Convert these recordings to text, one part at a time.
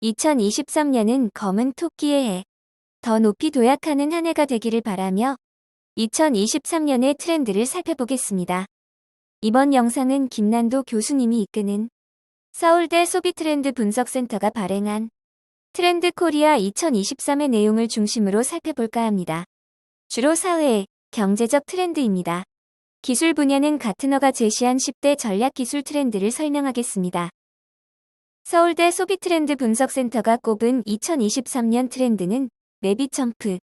2023년은 검은 토끼의 해, 더 높이 도약하는 한 해가 되기를 바라며 2023년의 트렌드를 살펴보겠습니다. 이번 영상은 김난도 교수님이 이끄는 서울대 소비트렌드 분석센터가 발행한 트렌드 코리아 2023의 내용을 중심으로 살펴볼까 합니다. 주로 사회, 경제적 트렌드입니다. 기술 분야는 가트너가 제시한 10대 전략 기술 트렌드를 설명하겠습니다. 서울대 소비트렌드 분석센터가 꼽은 2023년 트렌드는 내비점프,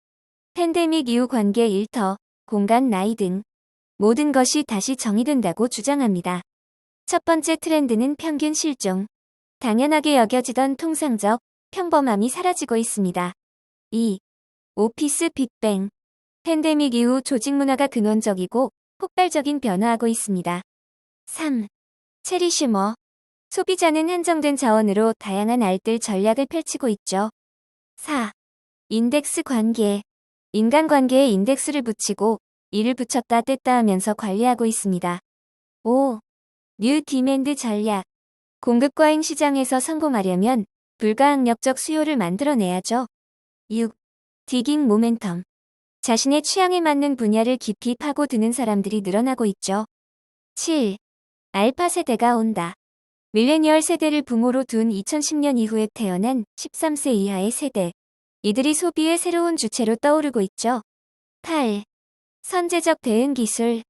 팬데믹 이후 관계 일터, 공간 나이 등 모든 것이 다시 정의된다고 주장합니다. 첫 번째 트렌드는 평균 실종. 당연하게 여겨지던 통상적, 평범함이 사라지고 있습니다. 2. 오피스 빅뱅. 팬데믹 이후 조직 문화가 근원적이고 폭발적인 변화하고 있습니다. 3. 체리슈머. 소비자는 한정된 자원으로 다양한 알뜰 전략을 펼치고 있죠. 4. 인덱스 관계. 인간관계에 인덱스를 붙이고 이를 붙였다 뗐다 하면서 관리하고 있습니다. 5. 뉴 디맨드 전략. 공급과잉 시장에서 성공하려면 불가항력적 수요를 만들어내야죠. 6. 디깅 모멘텀. 자신의 취향에 맞는 분야를 깊이 파고드는 사람들이 늘어나고 있죠. 7. 알파 세대가 온다. 밀레니얼 세대를 부모로 둔 2010년 이후에 태어난 13세 이하의 세대. 이들이 소비의 새로운 주체로 떠오르고 있죠. 8. 선제적 대응 기술.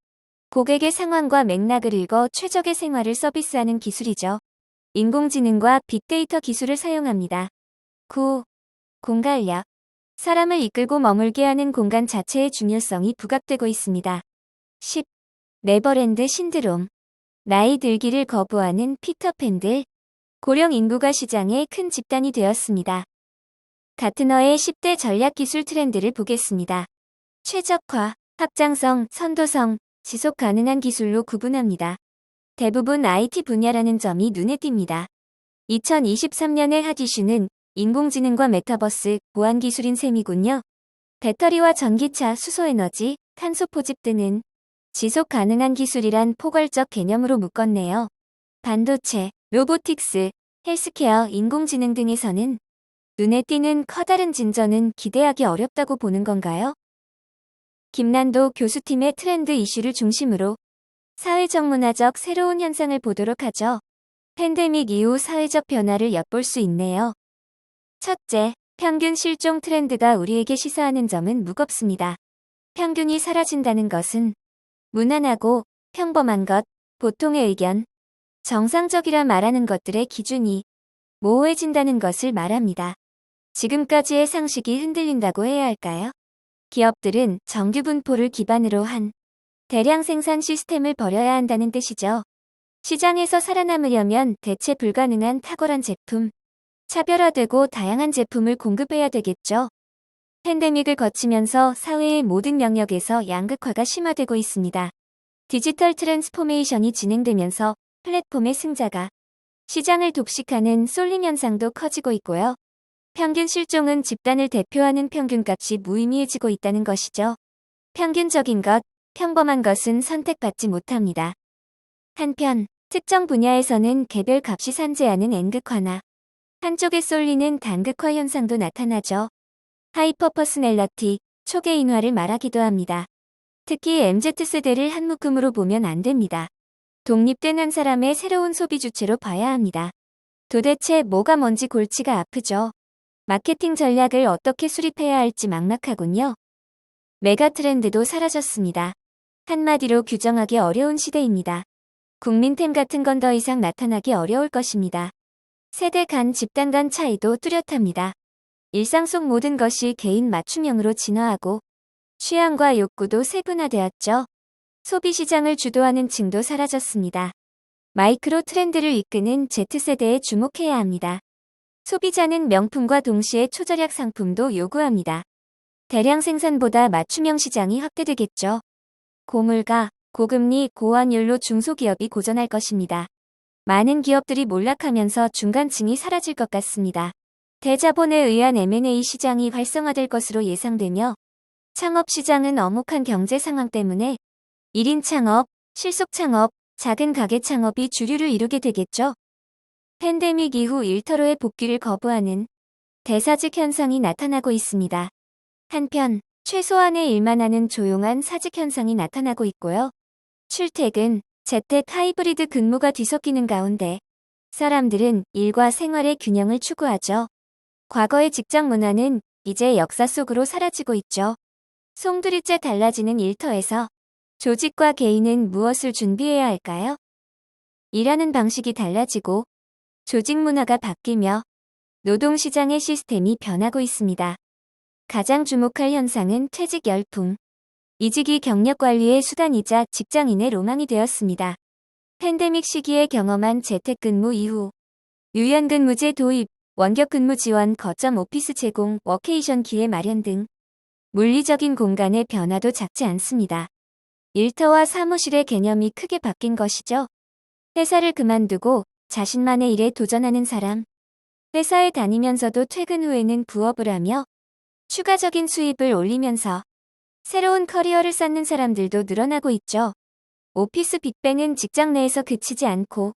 고객의 상황과 맥락을 읽어 최적의 생활을 서비스하는 기술이죠. 인공지능과 빅데이터 기술을 사용합니다. 9. 공간력. 사람을 이끌고 머물게 하는 공간 자체의 중요성이 부각되고 있습니다. 10. 네버랜드 신드롬. 나이 들기를 거부하는 피터팬들. 고령 인구가 시장의 큰 집단이 되었습니다. 가트너의 10대 전략 기술 트렌드를 보겠습니다. 최적화, 확장성, 선도성, 지속 가능한 기술로 구분합니다. 대부분 IT 분야라는 점이 눈에 띕니다. 2023년의 핫 이슈는 인공지능과 메타버스, 보안 기술인 셈이군요. 배터리와 전기차, 수소에너지, 탄소 포집 등은 지속 가능한 기술이란 포괄적 개념으로 묶었네요. 반도체, 로보틱스, 헬스케어, 인공지능 등에서는 눈에 띄는 커다란 진전은 기대하기 어렵다고 보는 건가요? 김난도 교수팀의 트렌드 이슈를 중심으로 사회적 문화적 새로운 현상을 보도록 하죠. 팬데믹 이후 사회적 변화를 엿볼 수 있네요. 첫째, 평균 실종 트렌드가 우리에게 시사하는 점은 무겁습니다. 평균이 사라진다는 것은 무난하고 평범한 것, 보통의 의견, 정상적이라 말하는 것들의 기준이 모호해진다는 것을 말합니다. 지금까지의 상식이 흔들린다고 해야 할까요? 기업들은 정규 분포를 기반으로 한 대량 생산 시스템을 버려야 한다는 뜻이죠. 시장에서 살아남으려면 대체 불가능한 탁월한 제품, 차별화되고 다양한 제품을 공급해야 되겠죠. 팬데믹을 거치면서 사회의 모든 영역에서 양극화가 심화되고 있습니다. 디지털 트랜스포메이션이 진행되면서 플랫폼의 승자가 시장을 독식하는 쏠림 현상도 커지고 있고요. 평균 실종은 집단을 대표하는 평균값이 무의미해지고 있다는 것이죠. 평균적인 것, 평범한 것은 선택받지 못합니다. 한편, 특정 분야에서는 개별 값이 산재하는 N극화나 한쪽에 쏠리는 단극화 현상도 나타나죠. 하이퍼 퍼스널러티, 초계인화를 말하기도 합니다. 특히 MZ세대를 한 묶음으로 보면 안 됩니다. 독립된 한 사람의 새로운 소비 주체로 봐야 합니다. 도대체 뭐가 뭔지 골치가 아프죠. 마케팅 전략을 어떻게 수립해야 할지 막막하군요. 메가 트렌드도 사라졌습니다. 한마디로 규정하기 어려운 시대입니다. 국민템 같은 건 더 이상 나타나기 어려울 것입니다. 세대 간, 집단 간 차이도 뚜렷합니다. 일상 속 모든 것이 개인 맞춤형으로 진화하고 취향과 욕구도 세분화되었죠. 소비시장을 주도하는 층도 사라졌습니다. 마이크로 트렌드를 이끄는 Z세대에 주목해야 합니다. 소비자는 명품과 동시에 초절약 상품도 요구합니다. 대량 생산보다 맞춤형 시장이 확대되겠죠. 고물가, 고금리, 고환율로 중소기업이 고전할 것입니다. 많은 기업들이 몰락하면서 중간층이 사라질 것 같습니다. 대자본에 의한 M&A 시장이 활성화될 것으로 예상되며 창업 시장은 엄혹한 경제 상황 때문에 1인 창업, 실속 창업, 작은 가게 창업이 주류를 이루게 되겠죠. 팬데믹 이후 일터로의 복귀를 거부하는 대사직 현상이 나타나고 있습니다. 한편 최소한의 일만 하는 조용한 사직 현상이 나타나고 있고요. 출퇴근, 재택 하이브리드 근무가 뒤섞이는 가운데 사람들은 일과 생활의 균형을 추구하죠. 과거의 직장 문화는 이제 역사 속으로 사라지고 있죠. 송두리째 달라지는 일터에서 조직과 개인은 무엇을 준비해야 할까요? 일하는 방식이 달라지고 조직 문화가 바뀌며 노동시장의 시스템이 변하고 있습니다. 가장 주목할 현상은 퇴직 열풍. 이직이 경력 관리의 수단이자 직장인의 로망이 되었습니다. 팬데믹 시기에 경험한 재택근무 이후 유연근무제 도입, 원격근무 지원, 거점 오피스 제공, 워케이션 기회 마련 등 물리적인 공간의 변화도 작지 않습니다. 일터와 사무실의 개념이 크게 바뀐 것이죠. 회사를 그만두고 자신만의 일에 도전하는 사람, 회사에 다니면서도 퇴근 후에는 부업을 하며 추가적인 수입을 올리면서 새로운 커리어를 쌓는 사람들도 늘어나고 있죠. 오피스 빅뱅은 직장 내에서 그치지 않고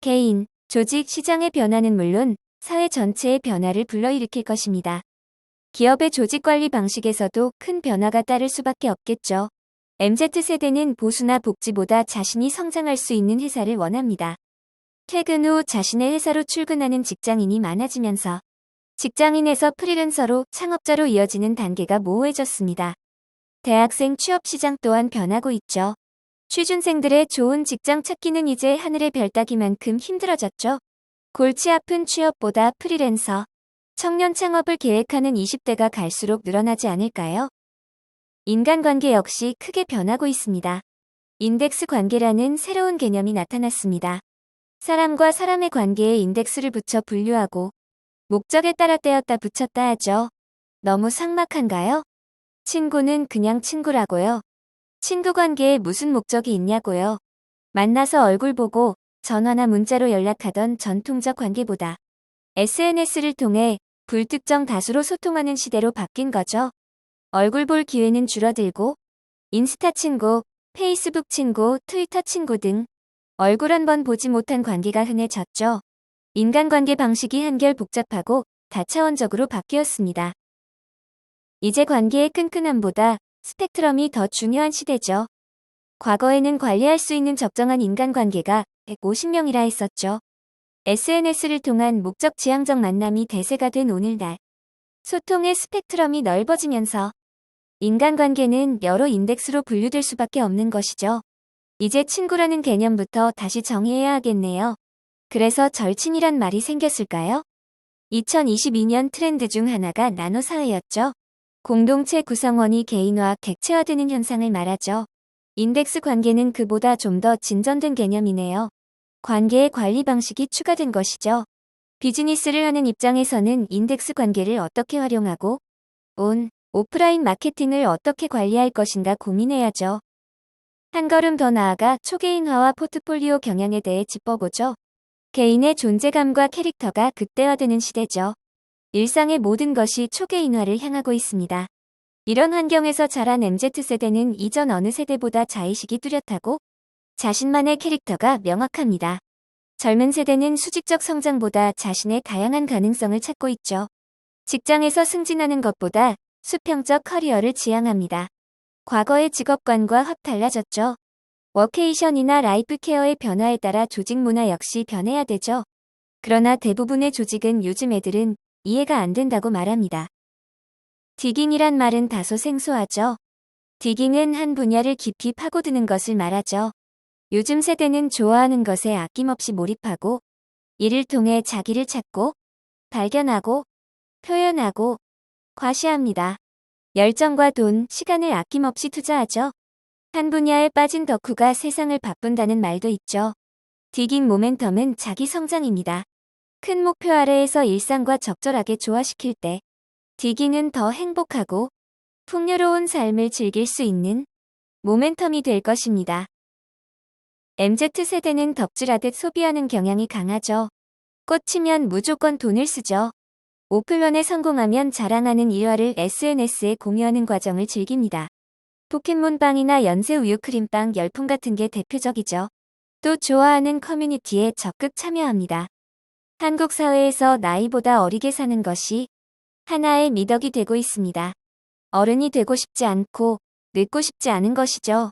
개인, 조직, 시장의 변화는 물론 사회 전체의 변화를 불러일으킬 것입니다. 기업의 조직 관리 방식에서도 큰 변화가 따를 수밖에 없겠죠. MZ세대는 보수나 복지보다 자신이 성장할 수 있는 회사를 원합니다. 퇴근 후 자신의 회사로 출근하는 직장인이 많아지면서 직장인에서 프리랜서로 창업자로 이어지는 단계가 모호해졌습니다. 대학생 취업 시장 또한 변하고 있죠. 취준생들의 좋은 직장 찾기는 이제 하늘의 별 따기만큼 힘들어졌죠. 골치 아픈 취업보다 프리랜서, 청년 창업을 계획하는 20대가 갈수록 늘어나지 않을까요? 인간관계 역시 크게 변하고 있습니다. 인덱스 관계라는 새로운 개념이 나타났습니다. 사람과 사람의 관계에 인덱스를 붙여 분류하고 목적에 따라 떼었다 붙였다 하죠. 너무 삭막한가요? 친구는 그냥 친구라고요. 친구 관계에 무슨 목적이 있냐고요. 만나서 얼굴 보고 전화나 문자로 연락하던 전통적 관계보다 SNS를 통해 불특정 다수로 소통하는 시대로 바뀐 거죠. 얼굴 볼 기회는 줄어들고 인스타 친구, 페이스북 친구, 트위터 친구 등 얼굴 한 번 보지 못한 관계가 흔해졌죠. 인간관계 방식이 한결 복잡하고 다차원적으로 바뀌었습니다. 이제 관계의 끈끈함보다 스펙트럼이 더 중요한 시대죠. 과거에는 관리할 수 있는 적정한 인간관계가 150명이라 했었죠. SNS를 통한 목적 지향적 만남이 대세가 된 오늘날, 소통의 스펙트럼이 넓어지면서 인간관계는 여러 인덱스로 분류될 수밖에 없는 것이죠. 이제 친구라는 개념부터 다시 정의해야 하겠네요. 그래서 절친이란 말이 생겼을까요? 2022년 트렌드 중 하나가 나노사회였죠. 공동체 구성원이 개인화, 객체화되는 현상을 말하죠. 인덱스 관계는 그보다 좀 더 진전된 개념이네요. 관계의 관리 방식이 추가된 것이죠. 비즈니스를 하는 입장에서는 인덱스 관계를 어떻게 활용하고 오프라인 마케팅을 어떻게 관리할 것인가 고민해야죠. 한 걸음 더 나아가 초개인화와 포트폴리오 경영에 대해 짚어보죠. 개인의 존재감과 캐릭터가 극대화되는 시대죠. 일상의 모든 것이 초개인화를 향하고 있습니다. 이런 환경에서 자란 MZ세대는 이전 어느 세대보다 자의식이 뚜렷하고 자신만의 캐릭터가 명확합니다. 젊은 세대는 수직적 성장보다 자신의 다양한 가능성을 찾고 있죠. 직장에서 승진하는 것보다 수평적 커리어를 지향합니다. 과거의 직업관과 확 달라졌죠. 워케이션이나 라이프 케어의 변화에 따라 조직 문화 역시 변해야 되죠. 그러나 대부분의 조직은 요즘 애들은 이해가 안 된다고 말합니다. 디깅이란 말은 다소 생소하죠. 디깅은 한 분야를 깊이 파고드는 것을 말하죠. 요즘 세대는 좋아하는 것에 아낌없이 몰입하고 이를 통해 자기를 찾고 발견하고 표현하고 과시합니다. 열정과 돈, 시간을 아낌없이 투자하죠. 한 분야에 빠진 덕후가 세상을 바꾼다는 말도 있죠. 디깅 모멘텀은 자기 성장입니다. 큰 목표 아래에서 일상과 적절하게 조화시킬 때 디깅은 더 행복하고 풍요로운 삶을 즐길 수 있는 모멘텀이 될 것입니다. MZ세대는 덕질하듯 소비하는 경향이 강하죠. 꽂히면 무조건 돈을 쓰죠. 오픈런에 성공하면 자랑하는 일화를 SNS에 공유하는 과정을 즐깁니다. 포켓몬빵이나 연세 우유크림빵 열풍 같은 게 대표적이죠. 또 좋아하는 커뮤니티에 적극 참여합니다. 한국 사회에서 나이보다 어리게 사는 것이 하나의 미덕이 되고 있습니다. 어른이 되고 싶지 않고 늙고 싶지 않은 것이죠.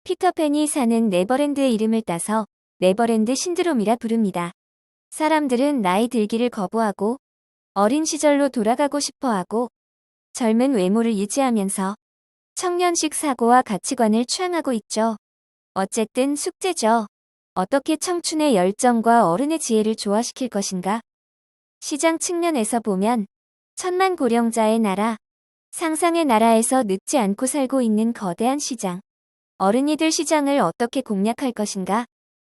피터팬이 사는 네버랜드의 이름을 따서 네버랜드 신드롬이라 부릅니다. 사람들은 나이 들기를 거부하고 어린 시절로 돌아가고 싶어하고 젊은 외모를 유지하면서 청년식 사고와 가치관을 추앙하고 있죠. 어쨌든 숙제죠. 어떻게 청춘의 열정과 어른의 지혜를 조화시킬 것인가? 시장 측면에서 보면 천만 고령자의 나라, 상상의 나라에서 늙지 않고 살고 있는 거대한 시장. 어른이들 시장을 어떻게 공략할 것인가?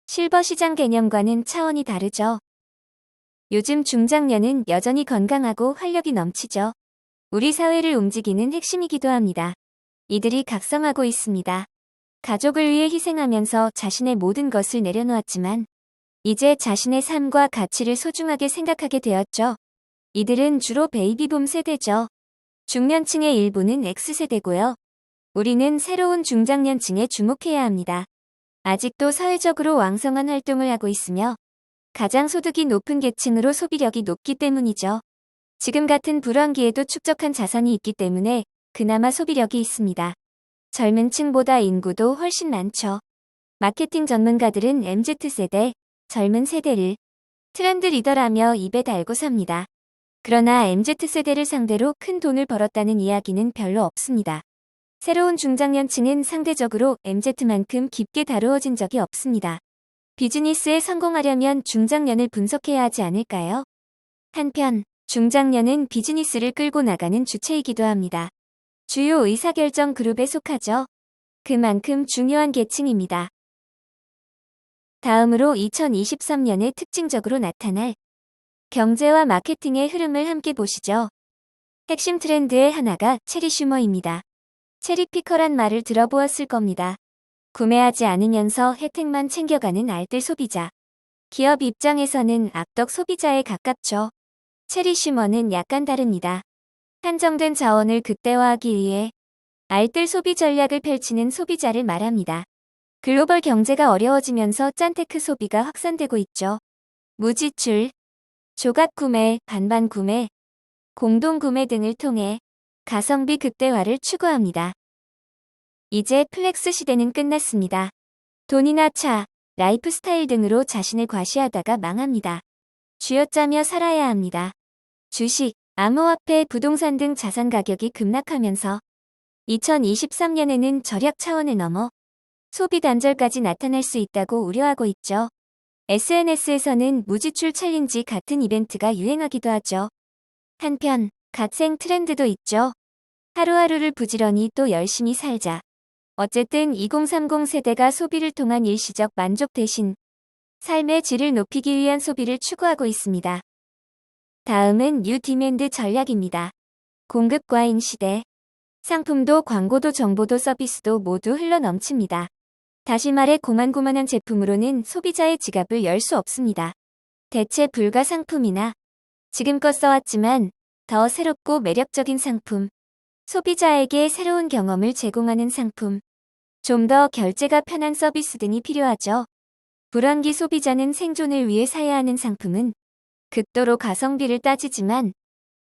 실버 시장 개념과는 차원이 다르죠. 요즘 중장년은 여전히 건강하고 활력이 넘치죠. 우리 사회를 움직이는 핵심이기도 합니다. 이들이 각성하고 있습니다. 가족을 위해 희생하면서 자신의 모든 것을 내려놓았지만 이제 자신의 삶과 가치를 소중하게 생각하게 되었죠. 이들은 주로 베이비붐 세대죠. 중년층의 일부는 X세대고요. 우리는 새로운 중장년층에 주목해야 합니다. 아직도 사회적으로 왕성한 활동을 하고 있으며 가장 소득이 높은 계층으로 소비력이 높기 때문이죠. 지금 같은 불황기에도 축적한 자산이 있기 때문에 그나마 소비력이 있습니다. 젊은 층보다 인구도 훨씬 많죠. 마케팅 전문가들은 MZ세대, 젊은 세대를 트렌드 리더라며 입에 달고 삽니다. 그러나 MZ세대를 상대로 큰 돈을 벌었다는 이야기는 별로 없습니다. 새로운 중장년층은 상대적으로 MZ만큼 깊게 다루어진 적이 없습니다. 비즈니스에 성공하려면 중장년을 분석해야 하지 않을까요? 한편 중장년은 비즈니스를 끌고 나가는 주체이기도 합니다. 주요 의사결정 그룹에 속하죠. 그만큼 중요한 계층입니다. 다음으로 2023년에 특징적으로 나타날 경제와 마케팅의 흐름을 함께 보시죠. 핵심 트렌드의 하나가 체리슈머입니다. 체리피커란 말을 들어보았을 겁니다. 구매하지 않으면서 혜택만 챙겨가는 알뜰 소비자. 기업 입장에서는 악덕 소비자에 가깝죠. 체리슈머는 약간 다릅니다. 한정된 자원을 극대화하기 위해 알뜰 소비 전략을 펼치는 소비자를 말합니다. 글로벌 경제가 어려워지면서 짠테크 소비가 확산되고 있죠. 무지출, 조각 구매, 반반 구매, 공동 구매 등을 통해 가성비 극대화를 추구합니다. 이제 플렉스 시대는 끝났습니다. 돈이나 차, 라이프 스타일 등으로 자신을 과시하다가 망합니다. 쥐어짜며 살아야 합니다. 주식, 암호화폐, 부동산 등 자산 가격이 급락하면서 2023년에는 절약 차원을 넘어 소비 단절까지 나타날 수 있다고 우려하고 있죠. SNS에서는 무지출 챌린지 같은 이벤트가 유행하기도 하죠. 한편 갓생 트렌드도 있죠. 하루하루를 부지런히 또 열심히 살자. 어쨌든 2030 세대가 소비를 통한 일시적 만족 대신 삶의 질을 높이기 위한 소비를 추구하고 있습니다. 다음은 뉴 디맨드 전략입니다. 공급 과잉 시대. 상품도 광고도 정보도 서비스도 모두 흘러넘칩니다. 다시 말해 고만고만한 제품으로는 소비자의 지갑을 열 수 없습니다. 대체 불가 상품이나 지금껏 써왔지만 더 새롭고 매력적인 상품, 소비자에게 새로운 경험을 제공하는 상품, 좀 더 결제가 편한 서비스 등이 필요하죠. 불황기 소비자는 생존을 위해 사야 하는 상품은 극도로 가성비를 따지지만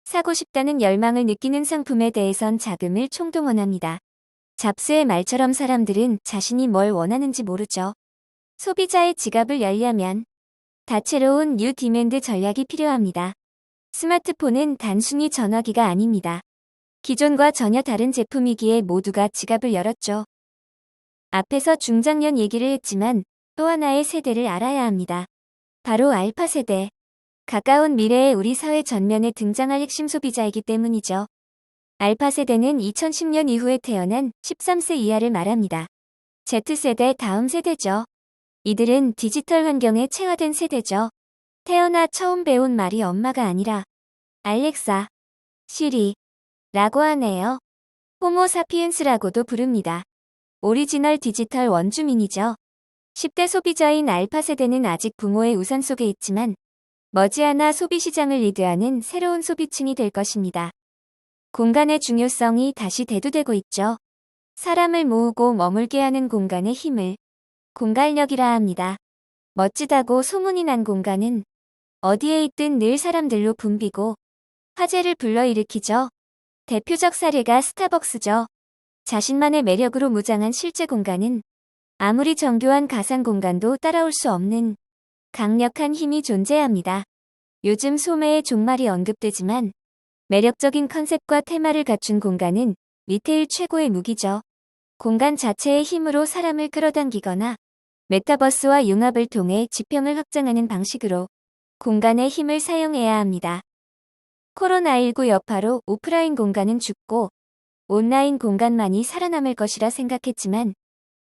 사고 싶다는 열망을 느끼는 상품에 대해선 자금을 총동원합니다. 잡스의 말처럼 사람들은 자신이 뭘 원하는지 모르죠. 소비자의 지갑을 열려면 다채로운 뉴 디맨드 전략이 필요합니다. 스마트폰은 단순히 전화기가 아닙니다. 기존과 전혀 다른 제품이기에 모두가 지갑을 열었죠. 앞에서 중장년 얘기를 했지만 또 하나의 세대를 알아야 합니다. 바로 알파 세대. 가까운 미래에 우리 사회 전면에 등장할 핵심 소비자이기 때문이죠. 알파 세대는 2010년 이후에 태어난 13세 이하를 말합니다. Z세대 다음 세대죠. 이들은 디지털 환경에 체화된 세대죠. 태어나 처음 배운 말이 엄마가 아니라 알렉사, 시리 라고 하네요. 호모 사피엔스라고도 부릅니다. 오리지널 디지털 원주민이죠. 10대 소비자인 알파 세대는 아직 부모의 우산 속에 있지만 머지않아 소비시장을 리드하는 새로운 소비층이 될 것입니다. 공간의 중요성이 다시 대두되고 있죠. 사람을 모으고 머물게 하는 공간의 힘을 공간력이라 합니다. 멋지다고 소문이 난 공간은 어디에 있든 늘 사람들로 붐비고 화제를 불러일으키죠. 대표적 사례가 스타벅스죠. 자신만의 매력으로 무장한 실제 공간은 아무리 정교한 가상 공간도 따라올 수 없는 강력한 힘이 존재합니다. 요즘 소매의 종말이 언급되지만 매력적인 컨셉과 테마를 갖춘 공간은 리테일 최고의 무기죠. 공간 자체의 힘으로 사람을 끌어당기거나 메타버스와 융합을 통해 지평을 확장하는 방식으로 공간의 힘을 사용해야 합니다. 코로나19 여파로 오프라인 공간은 죽고 온라인 공간만이 살아남을 것이라 생각했지만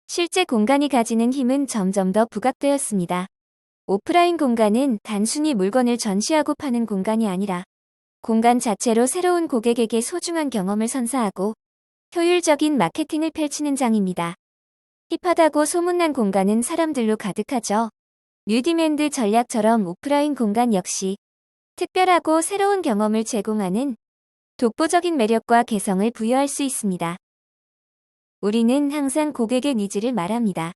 실제 공간이 가지는 힘은 점점 더 부각되었습니다. 오프라인 공간은 단순히 물건을 전시하고 파는 공간이 아니라 공간 자체로 새로운 고객에게 소중한 경험을 선사하고 효율적인 마케팅을 펼치는 장입니다. 힙하다고 소문난 공간은 사람들로 가득하죠. 뉴디맨드 전략처럼 오프라인 공간 역시 특별하고 새로운 경험을 제공하는 독보적인 매력과 개성을 부여할 수 있습니다. 우리는 항상 고객의 니즈를 말합니다.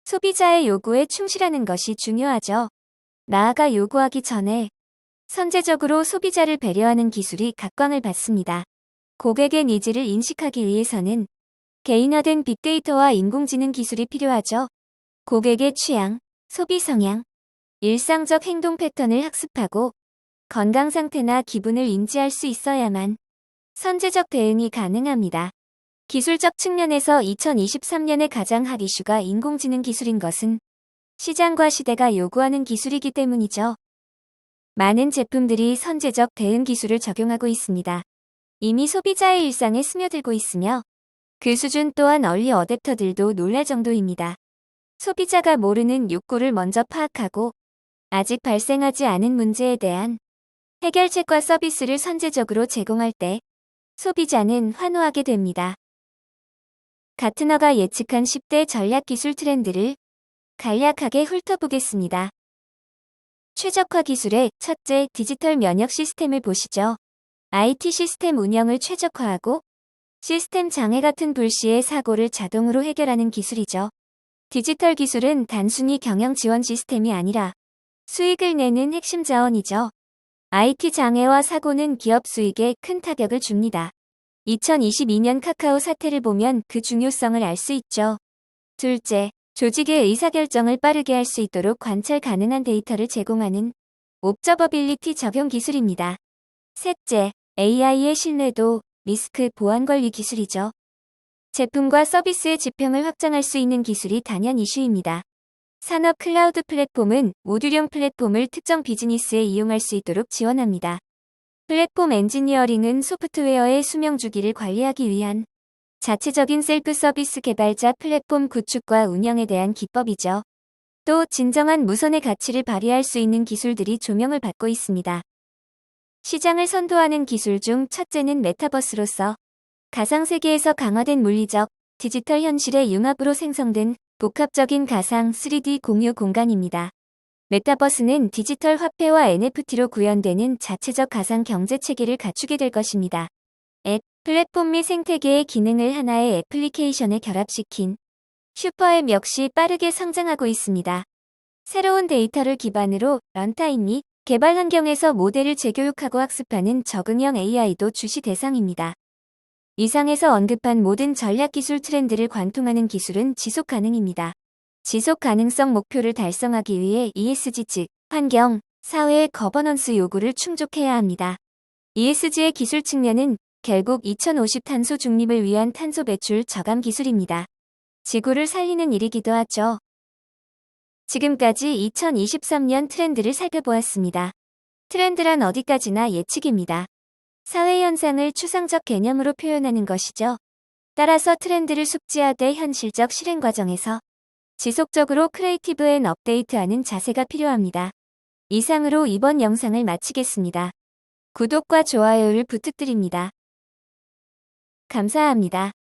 소비자의 요구에 충실하는 것이 중요하죠. 나아가 요구하기 전에 선제적으로 소비자를 배려하는 기술이 각광을 받습니다. 고객의 니즈를 인식하기 위해서는 개인화된 빅데이터와 인공지능 기술이 필요하죠. 고객의 취향, 소비 성향, 일상적 행동 패턴을 학습하고 건강 상태나 기분을 인지할 수 있어야만 선제적 대응이 가능합니다. 기술적 측면에서 2023년에 가장 핫 이슈가 인공지능 기술인 것은 시장과 시대가 요구하는 기술이기 때문이죠. 많은 제품들이 선제적 대응 기술을 적용하고 있습니다. 이미 소비자의 일상에 스며들고 있으며 그 수준 또한 얼리 어댑터들도 놀랄 정도입니다. 소비자가 모르는 욕구를 먼저 파악하고 아직 발생하지 않은 문제에 대한 해결책과 서비스를 선제적으로 제공할 때 소비자는 환호하게 됩니다. 가트너가 예측한 10대 전략기술 트렌드를 간략하게 훑어보겠습니다. 최적화 기술의 첫째, 디지털 면역 시스템을 보시죠. IT 시스템 운영을 최적화하고 시스템 장애 같은 불시의 사고를 자동으로 해결하는 기술이죠. 디지털 기술은 단순히 경영 지원 시스템이 아니라 수익을 내는 핵심 자원이죠. IT 장애와 사고는 기업 수익에 큰 타격을 줍니다. 2022년 카카오 사태를 보면 그 중요성을 알 수 있죠. 둘째, 조직의 의사결정을 빠르게 할 수 있도록 관찰 가능한 데이터를 제공하는 옵저버빌리티 적용 기술입니다. 셋째, AI의 신뢰도, 리스크 보안 관리 기술이죠. 제품과 서비스의 지평을 확장할 수 있는 기술이 단연 이슈입니다. 산업 클라우드 플랫폼은 모듈형 플랫폼을 특정 비즈니스에 이용할 수 있도록 지원합니다. 플랫폼 엔지니어링은 소프트웨어의 수명 주기를 관리하기 위한 자체적인 셀프 서비스 개발자 플랫폼 구축과 운영에 대한 기법이죠. 또 진정한 무선의 가치를 발휘할 수 있는 기술들이 조명을 받고 있습니다. 시장을 선도하는 기술 중 첫째는 메타버스로서 가상세계에서 강화된 물리적, 디지털 현실의 융합으로 생성된 복합적인 가상 3D 공유 공간입니다. 메타버스는 디지털 화폐와 NFT로 구현되는 자체적 가상 경제 체계를 갖추게 될 것입니다. 앱, 플랫폼 및 생태계의 기능을 하나의 애플리케이션에 결합시킨 슈퍼앱 역시 빠르게 성장하고 있습니다. 새로운 데이터를 기반으로 런타임 및 개발 환경에서 모델을 재교육하고 학습하는 적응형 AI도 주시 대상입니다. 이상에서 언급한 모든 전략기술 트렌드를 관통하는 기술은 지속 가능입니다. 지속 가능성 목표를 달성하기 위해 ESG 즉 환경, 사회의 거버넌스 요구를 충족해야 합니다. ESG의 기술 측면은 결국 2050 탄소 중립을 위한 탄소 배출 저감 기술입니다. 지구를 살리는 일이기도 하죠. 지금까지 2023년 트렌드를 살펴보았습니다. 트렌드란 어디까지나 예측입니다. 사회 현상을 추상적 개념으로 표현하는 것이죠. 따라서 트렌드를 숙지하되 현실적 실행 과정에서 지속적으로 크리에이티브 앤 업데이트하는 자세가 필요합니다. 이상으로 이번 영상을 마치겠습니다. 구독과 좋아요를 부탁드립니다. 감사합니다.